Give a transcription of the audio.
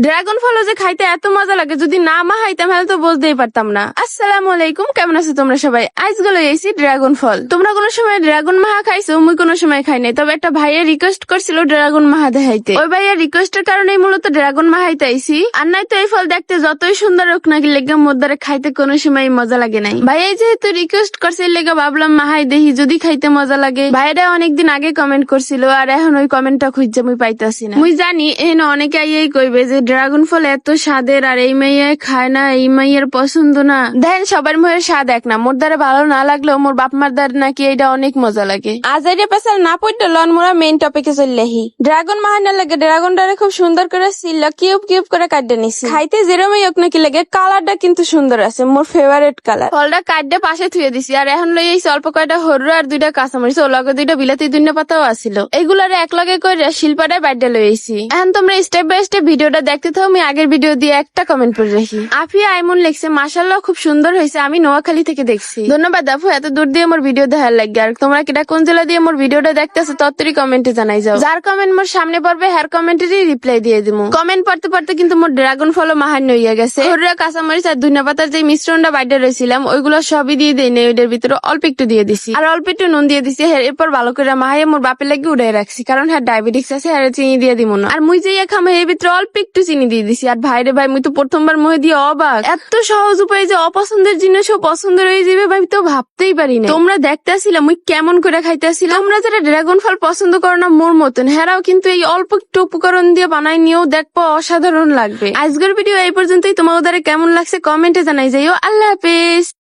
Dragon ফলও যে খাইতে এত মজা লাগে, যদি না মাহাইতাম তাহলে তো বুঝতেই পারতাম না। আসসালামু আলাইকুম, কেমন আছো তোমরা সবাই? আজ গেলো এসি ড্রাগন ফল। তোমরা কোনো সময় ড্রাগন মাহা খাইছো? মুই কোনো সময় খাই নাই, তবে একটা ভাইয়ের রিকোয়েস্ট করছিল ড্রাগন মাহা দেখাইতে। ওই ভাইয়ের রিকোয়েস্টের কারণেই মূলত ড্রাগন মাহাইতে আইছি। আর নাই তো এই ফল দেখতে যতই সুন্দর হোক নাকি লেগে মোদ্দারে খাইতে কোনো সময় মজা লাগে নাই। ভাইয়াই যেহেতু রিকোয়েস্ট করছে লেগে ভাবলাম মাহাই দেখি যদি খাইতে মজা লাগে। ভাইরা অনেকদিন আগে কমেন্ট করছিল, আর এখন ওই কমেন্টটা খুঁজছে মুই পাইতাছি না। মুই জানি এখানে অনেকে আইয়াই কইবে যে ড্রাগন ফল এত স্বাদের আর এই মাইয়া খায় না, এই মাইয়ের পছন্দ না। দেখেন সবার মুখের স্বাদ এক না। মোর দ্বারা ভালো না লাগলেও মোর বাপ মার দ্বারা নাকি এটা অনেক মজা লাগে। আজ এটা পেছাল না পড়তে লন মোরা মেইন টপিকে চললেহি। ড্রাগন মাহানা লাগে ড্রাগনটারে খুব সুন্দর করে ছিল কিউব কিউব করে কাটতে নিছি। খাইতে যেরমই হোক নাকি লাগে কালারটা কিন্তু সুন্দর আছে, মোর ফেভারিট কালার। ফলটা কাটতে পাশে থুয়ে দিছি, আর এখন লই এই অল্প কয়টা হরু আর 2টা কাঁচামরিচ, ও লগে 2টা বিলাতি ধনিয়া পাতাও আছিল। এগুলারে এক লগে করে শিলপাটায় বাইডা লইছি। এখন তোমরা স্টেপ বাই স্টেপ ভিডিওটা দেখতে থাও। আমি আগের ভিডিও দিয়ে একটা কমেন্ট করে রাখি। আফিয়া আইমন লিখছে, মাশাআল্লাহ খুব সুন্দর হয়েছে, আমি নোয়াখালী থেকে দেখছি। ধন্যবাদ আপু, এত দূর দিয়ে আমার ভিডিও দেখার লাগে। আর তোমরা কিটা কোন জেলা দিয়ে আমার ভিডিওটা দেখতেছো তত্তরি কমেন্টে জানাই যাও। যার কমেন্ট মোর সামনে পড়বে হের কমেন্টেরই রিপ্লাই দিয়ে দিমু। কমেন্ট পড়তে পড়তে কিন্তু মোর ড্রাগন ফলও মাহান্য হইয়া গেছে। হরুরা কাঁচামরিচ আর ধনিয়া পাতার যে মিশ্রণটা বাইডা রয়েছিলাম ওইগুলো সবই দিয়ে দেই না, ওইটার ভিতরে অল্প একটু দিয়ে দিছি আর অল্প একটু নুন দিয়ে দিছি। এরপর ভালো করে মাহাইয়া মোর বাপের লাগে উড়াই রাখছি, কারণ হ্যাঁ ডায়াবেটিক্স আছে, হ্যাঁ চিনি দিয়ে দিব না। আর মুই যে খামে এর ভিতরে অল্প একটু চিনি দিয়ে দিছি। আর ভাইরে ভাই মুই তো প্রথমবার মুহে দিয়ে অবাক, এত সহজ উপায় যে অপছন্দের জিনিসও পছন্দ হয়ে যাবে ভাই তো ভাবতেই পারি না। তোমরা দেখতে আসিলাম মুই কেমন করে খাইতে আসিলাম। তোমরা যারা ড্রাগন ফল পছন্দ করো না মোর মতন, হেরাও কিন্তু এই অল্প একটু উপকরণ দিয়ে বানাই নিয়েও দেখবো অসাধারণ লাগবে। আজকের ভিডিও এই পর্যন্তই। তোমাদের কেমন লাগছে কমেন্টে জানাই যাইও। আল্লাহ হাফেজ।